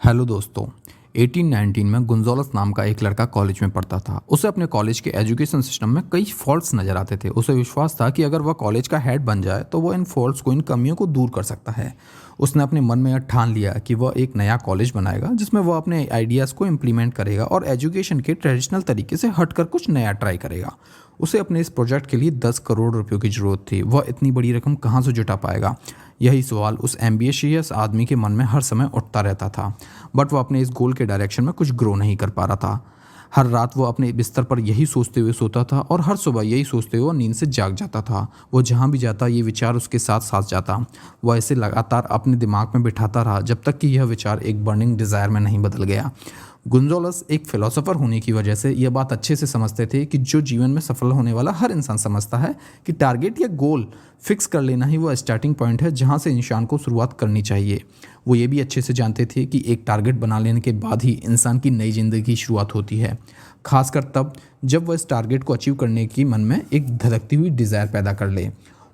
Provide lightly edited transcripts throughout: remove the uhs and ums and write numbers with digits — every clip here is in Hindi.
हेलो दोस्तों। 1819 में गुंजोलस नाम का एक लड़का कॉलेज में पढ़ता था। उसे अपने कॉलेज के एजुकेशन सिस्टम में कई फॉल्ट्स नजर आते थे। उसे विश्वास था कि अगर वह कॉलेज का हेड बन जाए तो वह इन फॉल्ट्स को, इन कमियों को दूर कर सकता है। उसने अपने मन में यह ठान लिया कि वह एक नया कॉलेज बनाएगा जिसमें वह अपने आइडियाज़ को इम्प्लीमेंट करेगा और एजुकेशन के ट्रेडिशनल तरीके से हटकर कुछ नया ट्राई करेगा। उसे अपने इस प्रोजेक्ट के लिए 10 करोड़ रुपयों की ज़रूरत थी। वह इतनी बड़ी रकम कहाँ से जुटा पाएगा? यही सवाल उस एम्बिशियस आदमी के मन में हर समय उठता रहता था। बट वो अपने इस गोल के डायरेक्शन में कुछ ग्रो नहीं कर पा रहा था। हर रात वो अपने बिस्तर पर यही सोचते हुए सोता था और हर सुबह यही सोचते हुए वो नींद से जाग जाता था। वो जहाँ भी जाता ये विचार उसके साथ साथ जाता। वो ऐसे लगातार अपने दिमाग में बिठाता रहा जब तक कि यह विचार एक बर्निंग डिज़ायर में नहीं बदल गया। गुंजोलस एक फिलोसोफर होने की वजह से यह बात अच्छे से समझते थे कि जो जीवन में सफल होने वाला हर इंसान समझता है कि टारगेट या गोल फिक्स कर लेना ही वो स्टार्टिंग पॉइंट है जहां से इंसान को शुरुआत करनी चाहिए। वो ये भी अच्छे से जानते थे कि एक टारगेट बना लेने के बाद ही इंसान की नई ज़िंदगी की शुरुआत होती है, खासकर तब जब वह इस टारगेट को अचीव करने की मन में एक धड़कती हुई डिज़ायर पैदा कर ले।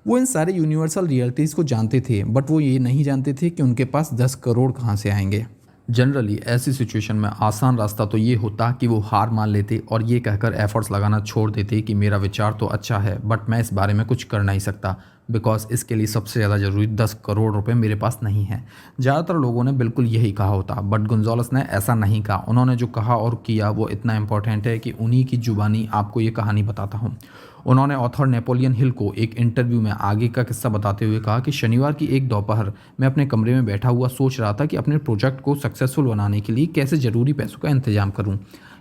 वो इन सारे यूनिवर्सल रियलिटीज़ को जानते थे, बट वो ये नहीं जानते थे कि उनके पास 10 करोड़ कहाँ से आएंगे। जनरली ऐसी सिचुएशन में आसान रास्ता तो ये होता कि वो हार मान लेते और ये कहकर एफर्ट्स लगाना छोड़ देते कि मेरा विचार तो अच्छा है बट मैं इस बारे में कुछ कर नहीं सकता, बिकॉज इसके लिए सबसे ज़्यादा ज़रूरी 10 करोड़ रुपए मेरे पास नहीं है। ज़्यादातर लोगों ने बिल्कुल यही कहा होता, बट गुंजोलस ने ऐसा नहीं कहा। उन्होंने जो कहा और किया वो इतना इंपॉर्टेंट है कि उन्हीं की जुबानी आपको ये कहानी बताता हूँ। उन्होंने ऑथर नेपोलियन हिल को एक इंटरव्यू में आगे का किस्सा बताते हुए कहा कि शनिवार की एक दोपहर मैं अपने कमरे में बैठा हुआ सोच रहा था कि अपने प्रोजेक्ट को सक्सेसफुल बनाने के लिए कैसे ज़रूरी पैसों का इंतजाम करूं।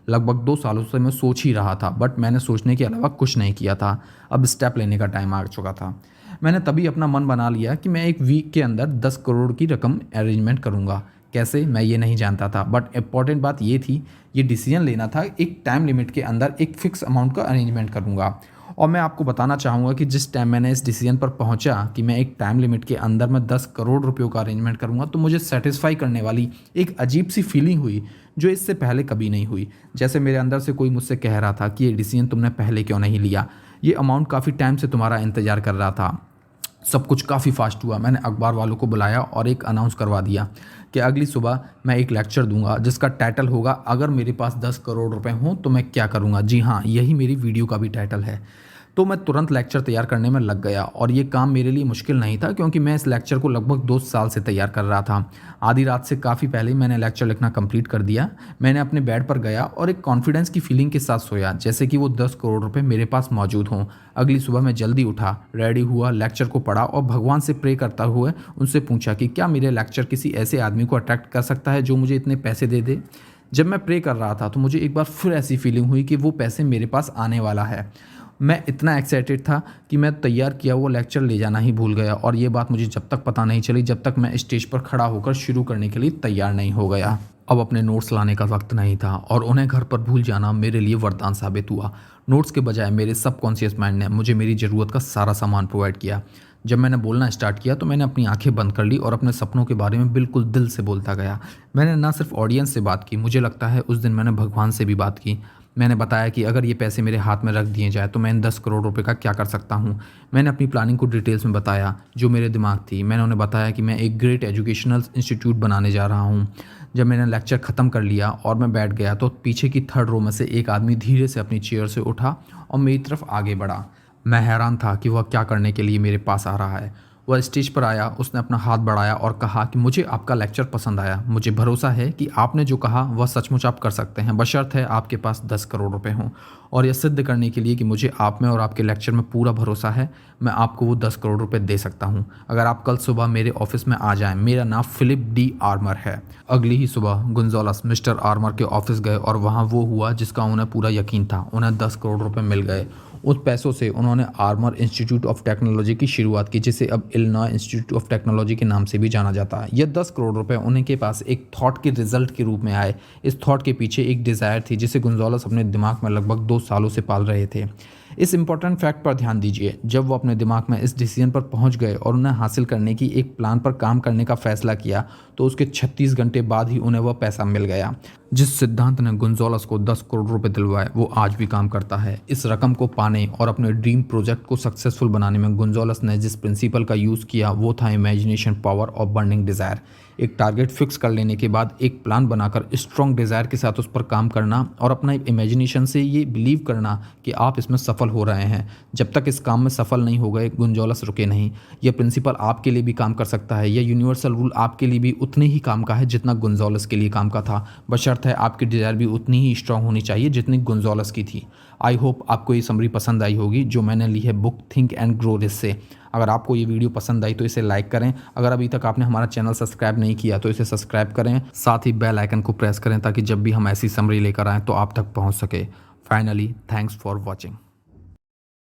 लगभग 2 सालों से मैं सोच ही रहा था, बट मैंने सोचने के अलावा कुछ नहीं किया था। अब स्टेप लेने का टाइम आ चुका था। मैंने तभी अपना मन बना लिया कि मैं एक वीक के अंदर 10 करोड़ की रकम अरेंजमेंट करूंगा। कैसे, मैं ये नहीं जानता था, बट इम्पॉर्टेंट बात ये थी, ये डिसीजन लेना था एक टाइम लिमिट के अंदर एक फिक्स अमाउंट का अरेंजमेंट करूंगा। और मैं आपको बताना चाहूँगा कि जिस टाइम मैंने इस डिसीजन पर पहुँचा कि मैं एक टाइम लिमिट के अंदर मैं 10 करोड़ रुपयों का अरेंजमेंट करूँगा, तो मुझे सेटिस्फाई करने वाली एक अजीब सी फीलिंग हुई जो इससे पहले कभी नहीं हुई। जैसे मेरे अंदर से कोई मुझसे कह रहा था कि ये डिसीजन तुमने पहले क्यों नहीं लिया, ये अमाउंट काफ़ी टाइम से तुम्हारा इंतज़ार कर रहा था। सब कुछ काफ़ी फास्ट हुआ। मैंने अखबार वालों को बुलाया और एक अनाउंस करवा दिया कि अगली सुबह मैं एक लेक्चर दूंगा जिसका टाइटल होगा, अगर मेरे पास 10 करोड़ रुपए हों तो मैं क्या करूंगा। जी हाँ, यही मेरी वीडियो का भी टाइटल है। तो मैं तुरंत लेक्चर तैयार करने में लग गया और ये काम मेरे लिए मुश्किल नहीं था क्योंकि मैं इस लेक्चर को लगभग 2 साल से तैयार कर रहा था। आधी रात से काफ़ी पहले मैंने लेक्चर लिखना कंप्लीट कर दिया। मैंने अपने बेड पर गया और एक कॉन्फिडेंस की फीलिंग के साथ सोया, जैसे कि वो 10 करोड़ रुपए मेरे पास मौजूद हों। अगली सुबह मैं जल्दी उठा, रेडी हुआ, लेक्चर को पढ़ा और भगवान से प्रे करता हुए उनसे पूछा कि क्या मेरे लेक्चर किसी ऐसे आदमी को अट्रैक्ट कर सकता है जो मुझे इतने पैसे दे दे। जब मैं प्रे कर रहा था तो मुझे एक बार फिर ऐसी फीलिंग हुई कि वो पैसे मेरे पास आने वाला है। मैं इतना एक्साइटेड था कि मैं तैयार किया वो लेक्चर ले जाना ही भूल गया और ये बात मुझे जब तक पता नहीं चली जब तक मैं स्टेज पर खड़ा होकर शुरू करने के लिए तैयार नहीं हो गया। अब अपने नोट्स लाने का वक्त नहीं था और उन्हें घर पर भूल जाना मेरे लिए वरदान साबित हुआ। नोट्स के बजाय मेरे सबकॉन्शियस माइंड ने मुझे मेरी ज़रूरत का सारा सामान प्रोवाइड किया। जब मैंने बोलना स्टार्ट किया तो मैंने अपनी आंखें बंद कर ली और अपने सपनों के बारे में बिल्कुल दिल से बोलता गया। मैंने ना सिर्फ ऑडियंस से बात की, मुझे लगता है उस दिन मैंने भगवान से भी बात की। मैंने बताया कि अगर ये पैसे मेरे हाथ में रख दिए जाए तो मैं इन 10 करोड़ रुपए का क्या कर सकता हूँ। मैंने अपनी प्लानिंग को डिटेल्स में बताया जो मेरे दिमाग थी। मैंने उन्हें बताया कि मैं एक ग्रेट एजुकेशनल इंस्टीट्यूट बनाने जा रहा हूँ। जब मैंने लेक्चर ख़त्म कर लिया और मैं बैठ गया तो पीछे की थर्ड रो में से एक आदमी धीरे से अपनी चेयर से उठा और मेरी तरफ आगे बढ़ा। मैं हैरान था कि वह क्या करने के लिए मेरे पास आ रहा है। वह स्टेज पर आया, उसने अपना हाथ बढ़ाया और कहा कि मुझे आपका लेक्चर पसंद आया। मुझे भरोसा है कि आपने जो कहा वह सचमुच आप कर सकते हैं, बशर्ते आपके पास 10 करोड़ रुपए हों। और यह सिद्ध करने के लिए कि मुझे आप में और आपके लेक्चर में पूरा भरोसा है, मैं आपको वो 10 करोड़ रुपए दे सकता हूँ अगर आप कल सुबह मेरे ऑफिस में आ जाएं। मेरा नाम फिलिप डी आर्मर है। अगली ही सुबह गुंजोलस मिस्टर आर्मर के ऑफिस गए और वहाँ वो हुआ जिसका उन्हें पूरा यकीन था। उन्हें 10 करोड़ रुपए मिल गए। उस पैसों से उन्होंने आर्मर इंस्टीट्यूट ऑफ टेक्नोलॉजी की शुरुआत की, जिसे अब इलिनॉय इंस्टीट्यूट ऑफ टेक्नोलॉजी के नाम से भी जाना जाता है। यह 10 करोड़ रुपए उनके पास एक थॉट के रिजल्ट के रूप में आए। इस थॉट के पीछे एक डिज़ायर थी जिसे गुंजोलस अपने दिमाग में लगभग 2 सालों से पाल रहे थे। इस इंपॉर्टेंट फैक्ट पर ध्यान दीजिए, जब वो अपने दिमाग में इस डिसीजन पर पहुंच गए और उन्हें हासिल करने की एक प्लान पर काम करने का फैसला किया तो उसके 36 घंटे बाद ही उन्हें वह पैसा मिल गया। जिस सिद्धांत ने गुंजोलस को 10 करोड़ रुपए दिलवाए वो आज भी काम करता है। इस रकम को पाने और अपने ड्रीम प्रोजेक्ट को सक्सेसफुल बनाने में गुंजोलस ने जिस प्रिंसिपल का यूज़ किया वो था इमेजिनेशन पावर और बर्निंग डिज़ायर। एक टारगेट फिक्स कर लेने के बाद एक प्लान बनाकर स्ट्रॉन्ग डिज़ायर के साथ उस पर काम करना और अपना इमेजिनेशन से ये बिलीव करना कि आप इसमें सफल हो रहे हैं। जब तक इस काम में सफल नहीं हो गए, गुंजौलस रुके नहीं। यह प्रिंसिपल आपके लिए भी काम कर सकता है। यह यूनिवर्सल रूल आपके लिए भी उतने ही काम का है जितना गुंजौलस के लिए काम का था। बशर्ते है आपकी डिज़ायर भी उतनी ही स्ट्रांग होनी चाहिए जितनी गुंजौलस की थी। आई होप आपको ये समरी पसंद आई होगी जो मैंने ली है book think and grow rich से। अगर आपको ये वीडियो पसंद आई तो इसे लाइक करें। अगर अभी तक आपने हमारा चैनल सब्सक्राइब नहीं किया तो इसे सब्सक्राइब करें, साथ ही बेल आइकन को प्रेस करें ताकि जब भी हम ऐसी समरी लेकर आएँ तो आप तक पहुँच सके। Finally, thanks for watching.